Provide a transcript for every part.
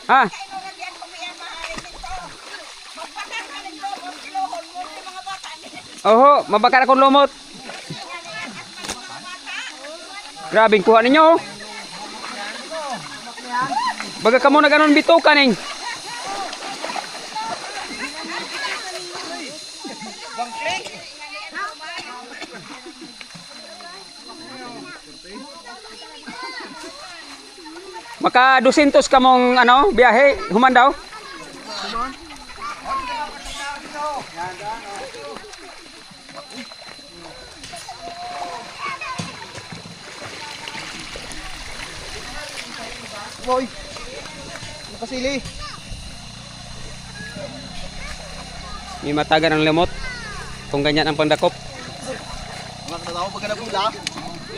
Ha? Oho, mabakar akong lumot. Grabing kuha ninyo. Baga ka muna ganon bito kaning. Maka 200 ka mong ano, biyahe, human daw. Boy. Nakasili. May matagan ang lemot. Kung ganyan ang pandakop. Mga katao pagka nabula.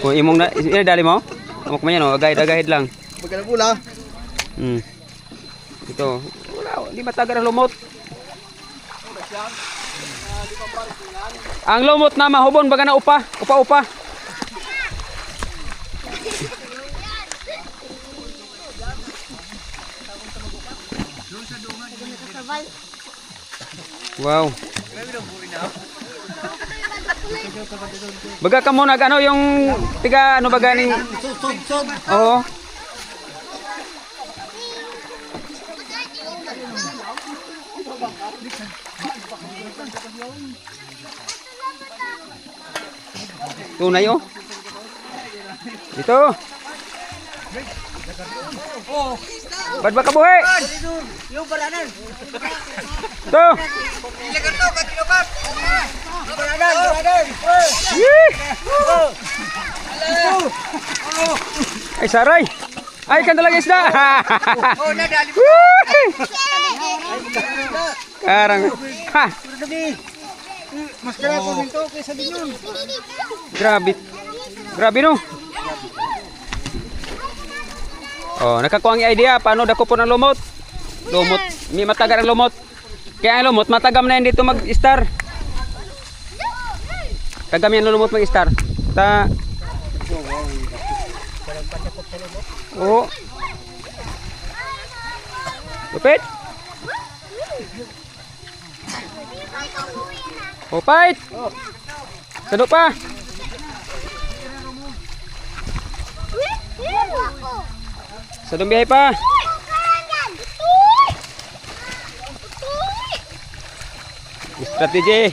Kung imong na, dali mo. Amok man yan o, agahid lang. Pagka nabula. Ito. Wala, hindi matagan ang lumot. Ang lumot na mahubon, baga na upa. Upa-upa. Wow. Baga ka muna ano yung tiga ano baga ning oo. Tunay oh. Dito. Oh. Ba't ba kabuhi? Yung balanan. Ito. Ilagan to, kakilokat. Balanan. Ay saray. Ay kan talaga isda. Oh, nadali mo. Karang. Ha. Mas kaya ko dito kaysa din yun. Grabe. Grabe no. Oh, nakakuha ang idea paano dako po ng lumot. Lumot, may matagar ang lumot. Kaya ang lumot matagam na yan dito mag-star. Tagam yan lumot mag-star. Ta. Oh. Lupit. Opait. Sedok pa. Sedang biaya pa. Strategi.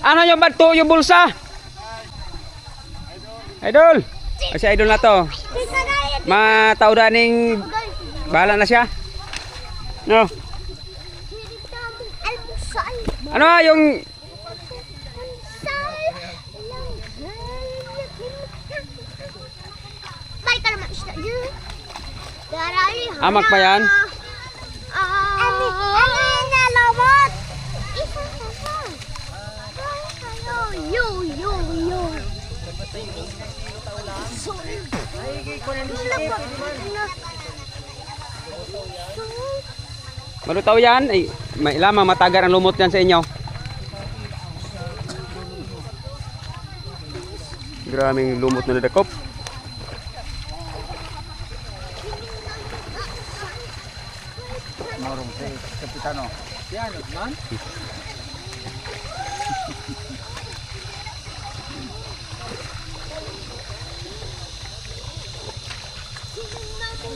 Ano yung batu, yung bulsa? Idol. Si idol na to. Matao daning bahala na siya. No. Ano yung amak pa yan? Malutaw yan? Ay, may lamang matagar ang lumot yan sa inyo. Graming lumot na nadakop. Marong si Kapitano. Yan, man.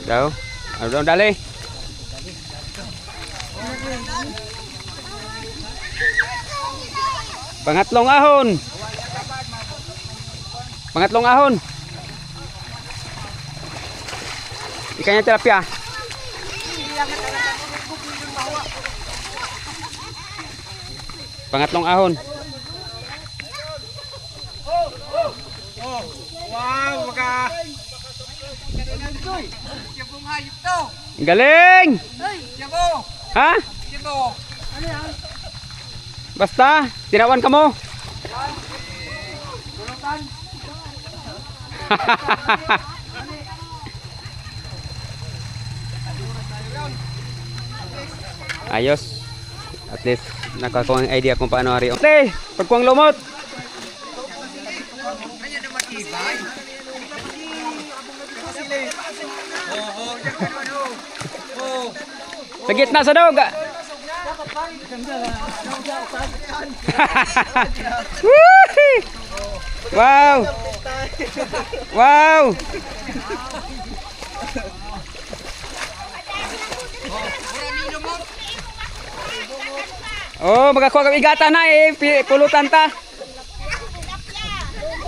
Daw. Ano daw dali? Pangatlong ahon. Pangatlong ahon. Ikannya tilapia. Pangatlong ahon. Wow, maka. Galing! Ha? Basta, tinawan ka mo. Ayos. At least nakakuha ang idea kung paano hari. Okay, pagkuang lumot. Sa gitna sa dog. Wow. Wow. Oh, magakuha kami igata na eh, pulutan ta.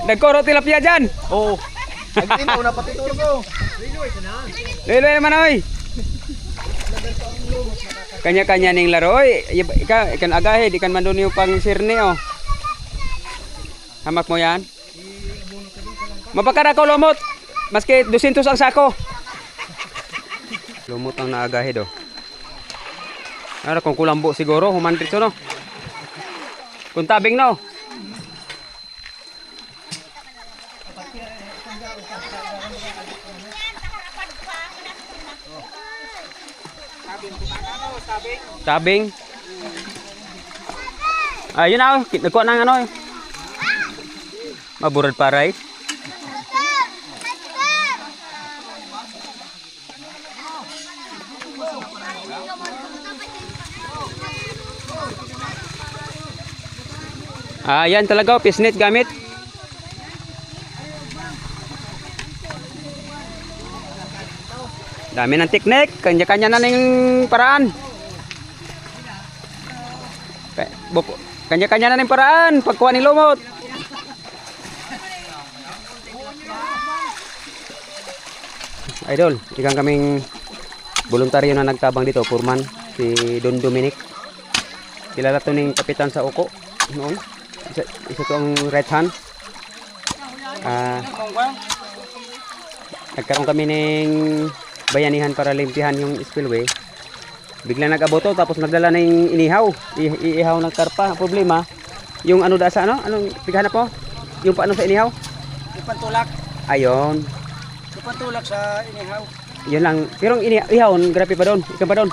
Nagkoro tilapia dyan. Oo. Nagtinaw na pati tulog ko. Lilo naman oy. Kanya-kanya ning laro oy. Ikan agahid, ikan manduni upang sirni oh. Hamak mo yan. Mapakara ko lumot. Maski 200 ang sako. Lumot ang naagahid oh. Ano kung kulambo siguro, humandrit no. Kung tabing no. Tabing. Ayun na, nagkuha ng ano eh. Maburad paray. Yan talaga, pisnit gamit. Dami ng teknik, kanya-kanya na ng paraan. Kanya-kanya na ng paraan pagkuha ni lumot. Idol, ikan kaming voluntaryo na nagtabang dito, Purman, si Don Dominic. Kilala to ning kapitan sa Uko noon. Isa to ang right hand. Nagkaroon kami ng bayanihan para limpihan yung spillway. Bigla nag-aboto tapos nagdala ng inihaw. Iihaw ng karpa. Problema, yung ano da sa ano? Anong tighanap po? Yung paano sa inihaw? Yung pantulak. Ayon. Yung pantulak sa inihaw. Yun lang. Pero ang inihaw, grabe pa doon. Ika pa doon.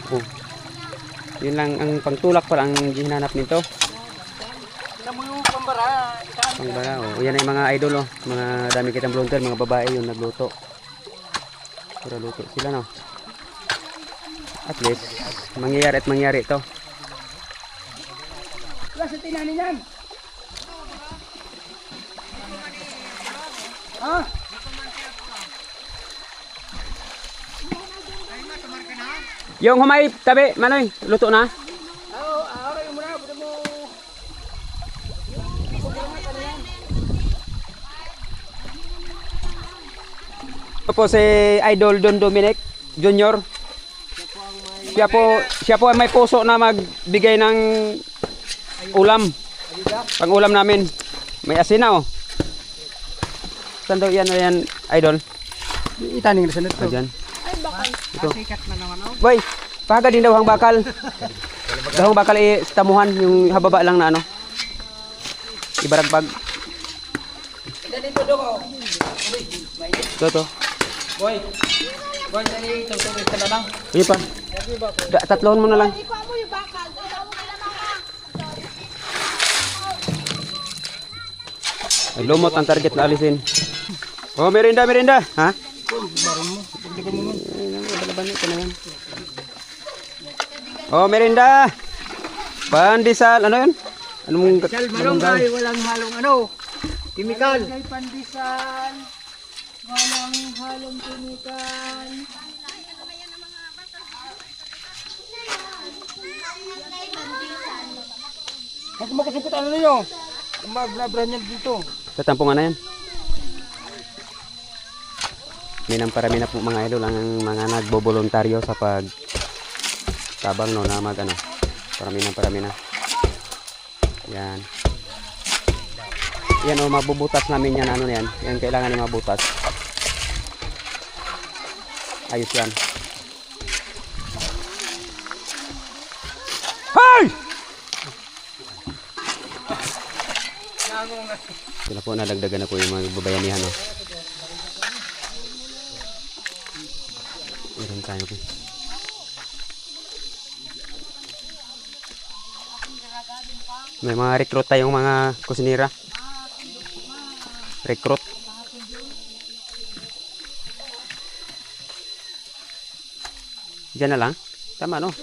Oh. Yun lang ang pangtulak pa ang hinanap nito. Alam mo yung pambara. Pangbara, oh. Yan ay mga idol, oh. Mga dami kitang volunteer, mga babae yung nagluto. Pura luto sila, no? At least, mangyayari ito. Wala sa tinanin yan. Ha? Yung humay, tabi, Manoy, luto na. Aray mo na. Buti mo. Ito po si Idol Don Dominic Jr. Siya po ay may puso na magbigay ng ulam. Pang ulam namin. May asin na, oh. Saan daw yan, Idol? Itaning na sa nito. Ayan. Ito. Sikat na naman ako. Boy, pahaga din daw ang bakal. Dahong bakal tamuhan, yung hababa lang na ano. Ibaragpag. Ito. Boy, dali ito ka na lang. Ayun pa. Tatlohon mo na lang. Ay, lumot ang target na alisin. Oh, merinda. Ha? Oh, merinda. Pandesal, ano yun? Anong Pandesal, malunggay, walang halong ano, chemical. Pandesal, walang halong chemical. Huwag makusupot ano ninyo? Mag-brand yan dito. tatampungan na yan. Minamparami na po mga idol ang mga nagbobolontaryo sa pag tabang no na mag ano. Parami na. Yan. Yan o, mabubutas namin yan ano na yan. Yan kailangan na mabutas. Ayos yan. Hey! Sila po nadagdagan na po yung mga babayanihan no. Meron tayo po. May mga recruit tayong mga kusinira. Recruit. Diyan na lang. Tama, no?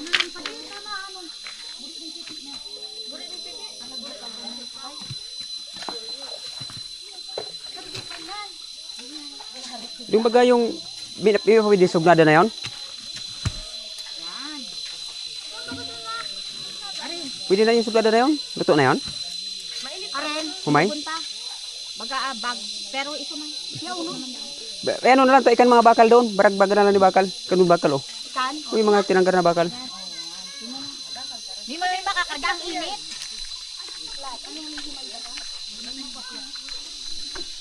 Yung baga yung pwede sugnada na yon? Pwede na yung sugnada na yon? Luto na yon? Aren, Humay? punta. Baga bag, pero ito man. Yaw no. Ano na lang, ikan mga bakal doon. Barag-baga na lang ni bakal. Kanun bakal, oh. Kan. Yung mga tinanggar na bakal. Di mo rin makakarga ang init.